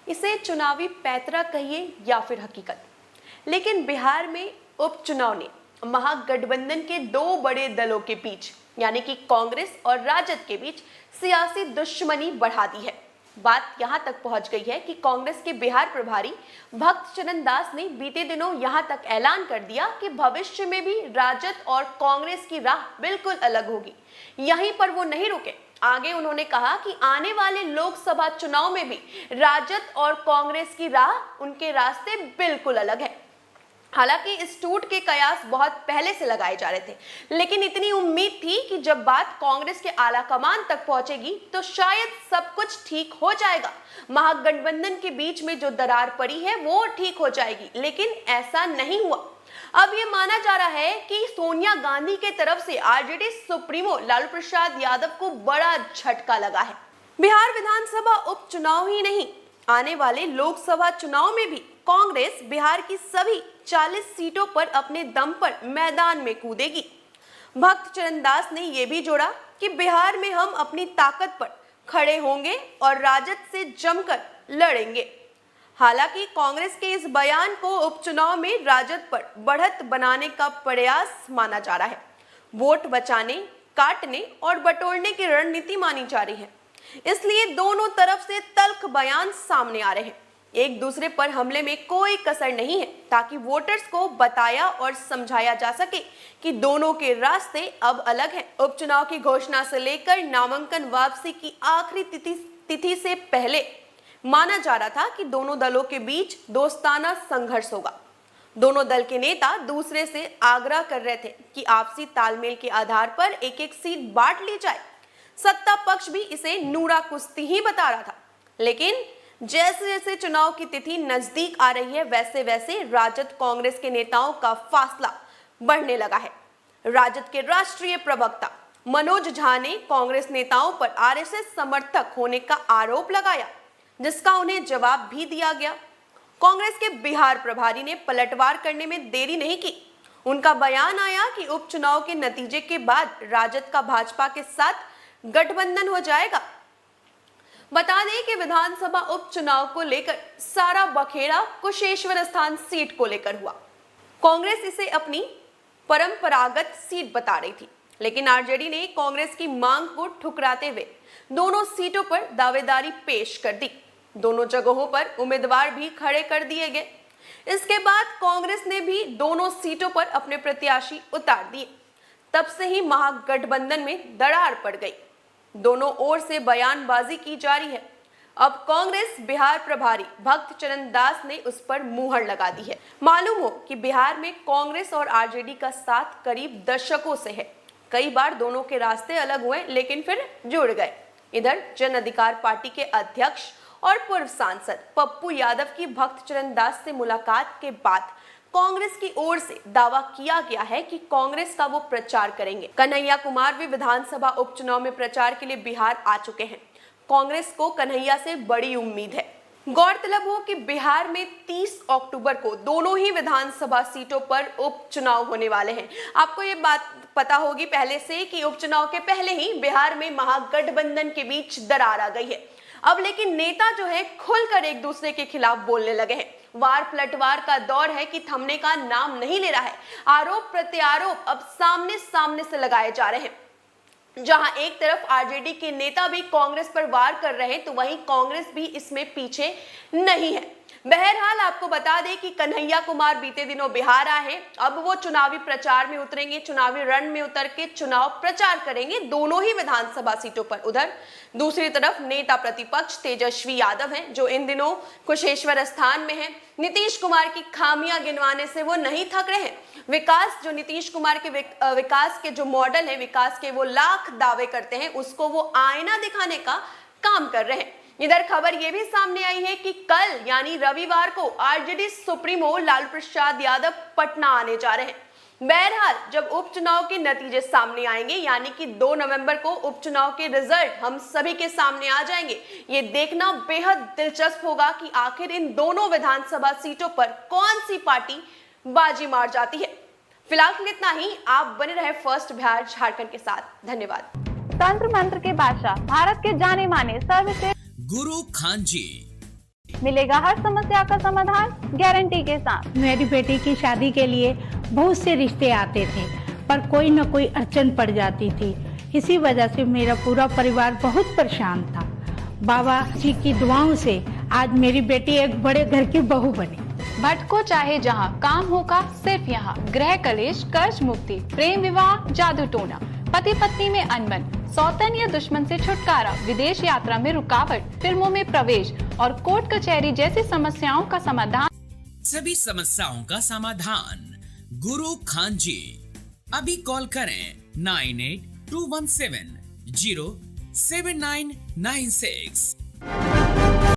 इसे चुनावी पैतरा कहिए या फिर हकीकत, लेकिन बिहार में उपचुनाव ने महागठबंधन के दो बड़े दलों के बीच यानी कि कांग्रेस और राजद के बीच सियासी दुश्मनी बढ़ा दी है। बात यहां तक पहुंच गई है कि कांग्रेस के बिहार प्रभारी भक्त चरण दास ने बीते दिनों यहां तक ऐलान कर दिया कि भविष्य में भी राजद और कांग्रेस की राह बिल्कुल अलग होगी। यहीं पर वो नहीं रुके, आगे उन्होंने कहा कि आने वाले लोकसभा चुनाव में भी राजद और कांग्रेस की राह, उनके रास्ते बिल्कुल अलग है। हालांकि इस टूट के कयास बहुत पहले से लगाए जा रहे थे, लेकिन इतनी उम्मीद थी कि जब बात कांग्रेस के आला कमान तक पहुंचेगी तो शायद सब कुछ ठीक हो जाएगा, महागठबंधन के बीच में जो दरार पड़ी है वो ठीक हो जाएगी, लेकिन ऐसा नहीं हुआ। अब ये माना जा रहा है कि सोनिया गांधी के तरफ से आरजेडी सुप्रीमो लालू प्रसाद यादव को बड़ा झटका लगा है। बिहार विधानसभा उपचुनाव ही नहीं, आने वाले लोकसभा चुनाव में भी कांग्रेस बिहार की सभी 40 सीटों पर अपने दम पर मैदान में कूदेगी। भक्त चरण दास ने यह भी जोड़ा कि बिहार में हम अपनी ताकत पर खड़े होंगे और राजद से जमकर लड़ेंगे। हालांकि कांग्रेस के इस बयान को उपचुनाव में राजद पर बढ़त बनाने का प्रयास माना जा रहा है। वोट बचाने, काटने और बटोरने की रणनीति मानी जा रही है, इसलिए दोनों तरफ से तल्ख बयान सामने आ रहे हैं। एक दूसरे पर हमले में कोई कसर नहीं है, ताकि वोटर्स को बताया और समझाया जा सके कि दोनों के रास्ते अब अलग हैं। उपचुनाव की घोषणा से लेकर नामांकन वापसी की आखिरी तिथि से पहले माना जा रहा था कि दोनों दलों के बीच दोस्ताना संघर्ष होगा। दोनों दल के नेता दूसरे से आग्रह कर रहे थे कि आपसी तालमेल के आधार पर एक एक सीट बांट ली जाए। सत्ता पक्ष भी इसे नूरा कुश्ती ही बता रहा था, लेकिन जैसे जैसे चुनाव की तिथि नजदीक आ रही है, वैसे वैसे राजद कांग्रेस के नेताओं का फासला बढ़ने लगा है। राजद के राष्ट्रीय प्रवक्ता मनोज झा ने कांग्रेस नेताओं पर आरएसएस समर्थक होने का आरोप लगाया, जिसका उन्हें जवाब भी दिया गया। कांग्रेस के बिहार प्रभारी ने पलटवार करने में देरी नहीं की। उनका बयान आया कि उपचुनाव के नतीजे के बाद राजद का भाजपा के साथ गठबंधन हो जाएगा। बता दें कि विधानसभा उपचुनाव को लेकर सारा बखेड़ा कुशेश्वर स्थान सीट को लेकर हुआ। कांग्रेस इसे अपनी परंपरागत सीट बता रही थी, लेकिन आरजेडी ने कांग्रेस की मांग को ठुकराते हुए दोनों सीटों पर दावेदारी पेश कर दी। दोनों जगहों पर उम्मीदवार भी खड़े कर दिए गए। इसके बाद कांग्रेस ने भी दोनों सीटों पर अपने प्रत्याशी उतार दिए। तब से ही महागठबंधन में दरार पड़ गई। दोनों ओर से बयानबाजी की जा रही है। अब कांग्रेस बिहार प्रभारी भक्त चरण दास ने उस पर मुहर लगा दी है। मालूम हो कि बिहार में कांग्रेस और आरजेडी का साथ करीब दशकों से है। कई बार दोनों के रास्ते अलग हुए, लेकिन फिर जुड़ गए। इधर जन अधिकार पार्टी के अध्यक्ष और पूर्व सांसद पप्पू यादव की भक्त चरण दास से मुलाकात के बाद कांग्रेस की ओर से दावा किया गया है कि कांग्रेस का वो प्रचार करेंगे। कन्हैया कुमार भी विधानसभा उपचुनाव में प्रचार के लिए बिहार आ चुके हैं। कांग्रेस को कन्हैया से बड़ी उम्मीद है। गौरतलब हो कि बिहार में 30 अक्टूबर को दोनों ही विधानसभा सीटों पर उपचुनाव होने वाले हैं। आपको ये बात पता होगी पहले से कि उपचुनाव के पहले ही बिहार में महागठबंधन के बीच दरार आ गई है। अब लेकिन नेता जो है खुलकर एक दूसरे के खिलाफ बोलने लगे हैं। वार पलटवार का दौर है कि थमने का नाम नहीं ले रहा है। आरोप प्रत्यारोप अब सामने सामने से लगाए जा रहे हैं। जहां एक तरफ आरजेडी के नेता भी कांग्रेस पर वार कर रहे हैं, तो वहीं कांग्रेस भी इसमें पीछे नहीं है। बहरहाल आपको बता दें कि कन्हैया कुमार बीते दिनों बिहार आए हैं। अब वो चुनावी प्रचार में उतरेंगे, चुनावी रण में उतर के चुनाव प्रचार करेंगे दोनों ही विधानसभा सीटों पर। उधर दूसरी तरफ नेता प्रतिपक्ष तेजस्वी यादव हैं, जो इन दिनों कुशेश्वर स्थान में हैं। नीतीश कुमार की खामियां गिनवाने से वो नहीं थक रहे हैं। विकास जो नीतीश कुमार के विकास के जो मॉडल है, विकास के वो लाख दावे करते हैं, उसको वो आईना दिखाने का काम कर रहे हैं। इधर खबर यह भी सामने आई है कि कल यानी रविवार को आरजेडी सुप्रीमो लालू प्रसाद यादव पटना आने जा रहे हैं। बहरहाल जब उपचुनाव के नतीजे सामने आएंगे, यानी कि 2 नवंबर को उपचुनाव के रिजल्ट हम सभी के सामने आ जाएंगे, ये देखना बेहद दिलचस्प होगा कि आखिर इन दोनों विधानसभा सीटों पर कौन सी पार्टी बाजी मार जाती है। फिलहाल इतना ही। आप बने रहे फर्स्ट बिहार झारखंड के साथ। धन्यवाद। तंत्र मंत्र के बादशाह, भारत के जाने माने सर्वश्रेष्ठ गुरु खान जी मिलेगा हर समस्या का समाधान गारंटी के साथ। मेरी बेटी की शादी के लिए बहुत से रिश्ते आते थे, पर कोई न कोई अड़चन पड़ जाती थी। इसी वजह से मेरा पूरा परिवार बहुत परेशान था। बाबा जी की दुआओं से आज मेरी बेटी एक बड़े घर की बहू बनी। भटको चाहे जहां, काम होगा सिर्फ यहाँ। गृह कलेश, कर्ज मुक्ति, प्रेम विवाह, जादू टोना, पति पत्नी में अनबन, सौतन या दुश्मन से छुटकारा, विदेश यात्रा में रुकावट, फिल्मों में प्रवेश और कोर्ट कचहरी जैसी समस्याओं का समाधान। सभी समस्याओं का समाधान गुरु खान जी। अभी कॉल करें 9821707996।